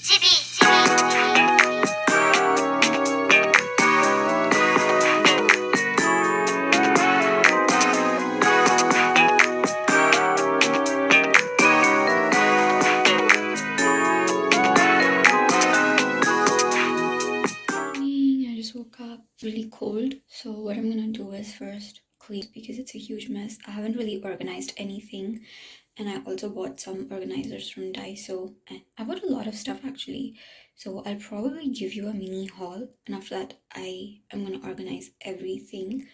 I just woke up really cold, so what I'm gonna do is first clean because it's a huge mess. I haven't really organized anything, and I also bought some organizers from Daiso, and I bought a lot of stuff actually. So I'll probably give you a mini haul, and after that I am gonna organize everything,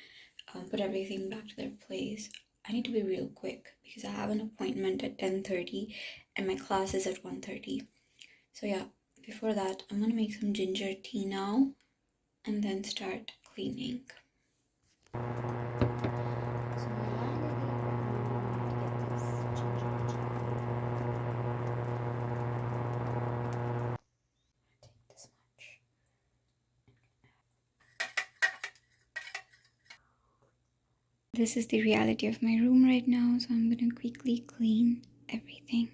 put everything back to their place. I need to be real quick because I have an appointment at 10:30 and my class is at 1:30. So yeah, before that I'm gonna make some ginger tea now and then start cleaning. This is the reality of my room right now, so I'm gonna quickly clean everything.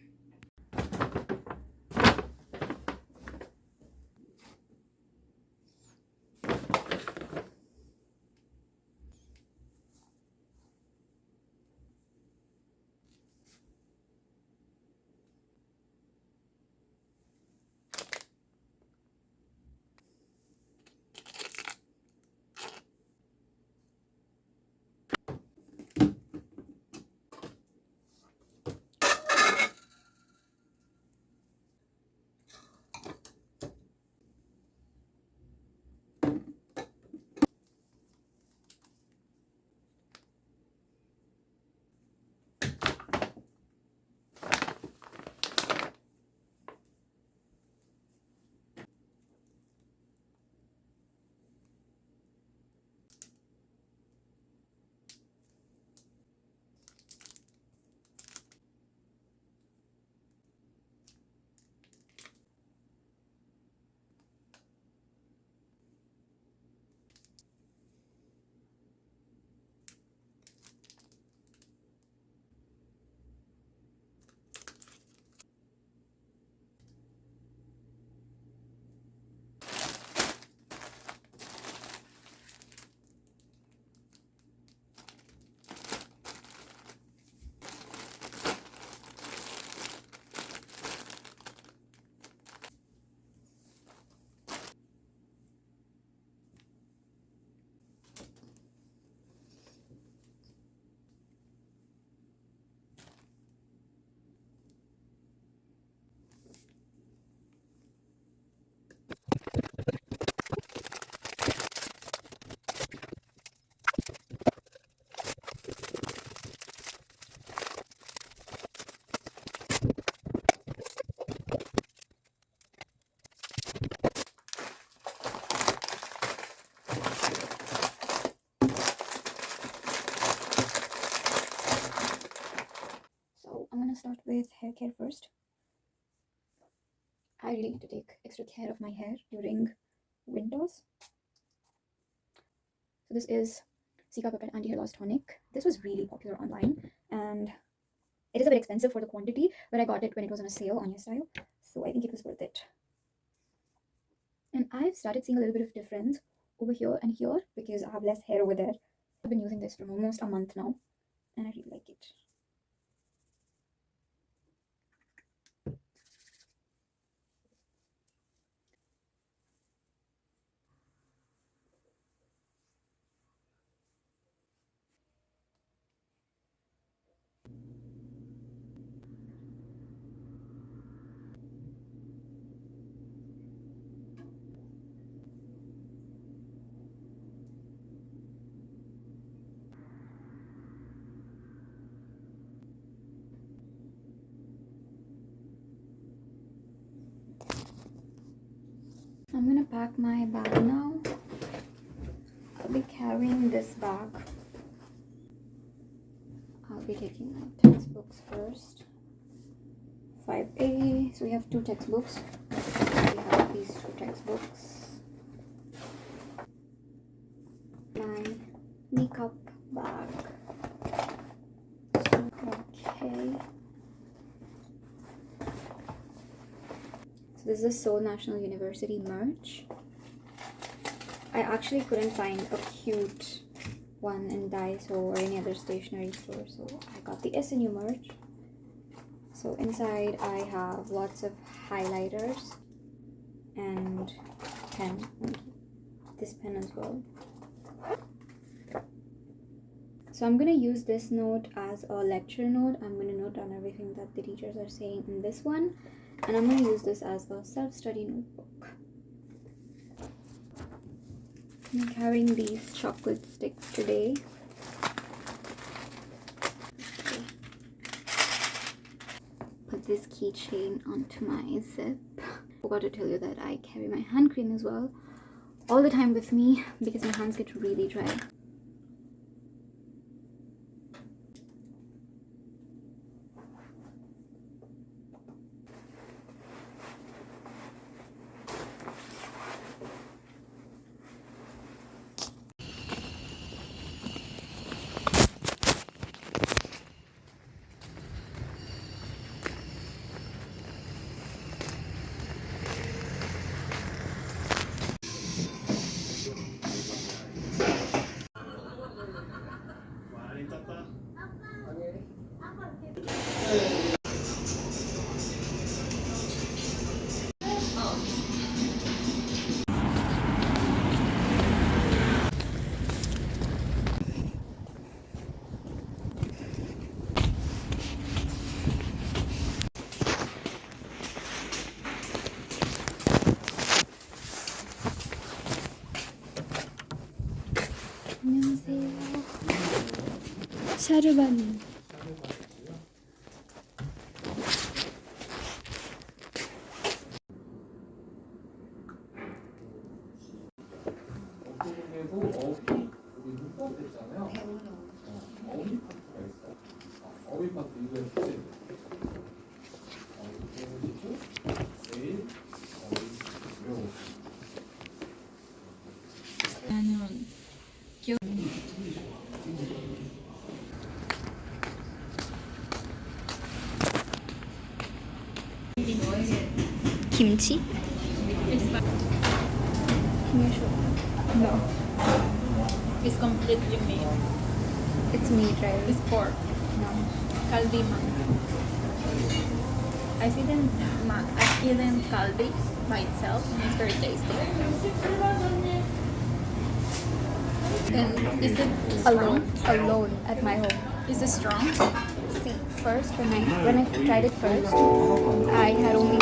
So I'm gonna start with hair care first. I really need to take extra care of my hair during winters. So this is Cica Pepper Anti-Hair Loss Tonic. This was really popular online and it is a bit expensive for the quantity, but I got it when it was on a sale on Hairstyle, so I think it was worth it. And I've started seeing a little bit of difference over here and here because I have less hair over there. I've been using this for almost a month now and I really like it. I'm gonna pack my bag now. I'll be carrying this bag. I'll be taking my textbooks first. 5A, so we have 2 textbooks. We have these 2 textbooks. My makeup bag. Okay. So So this is the Seoul National University merch. I actually couldn't find a cute one in Daiso or any other stationery store, so I got the SNU merch. So inside I have lots of highlighters and pen, and this pen as well. So I'm going to use this note as a lecture note. I'm going to note down everything that the teachers are saying in this one, and I'm going to use this as a self-study notebook. I'm carrying these chocolate sticks today. Put this keychain onto my zip. Forgot to tell you that I carry my hand cream as well all the time with me because my hands get really dry. 안녕하세요. 샤르바님. Kimchi? Can you show? No. It's completely meat. It's meat, right? It's pork. No. Kalbi man. I feel in kalbi by itself and it's very tasty. And is it strong? Alone at my home. Is it strong? See, first when I tried it first, I had only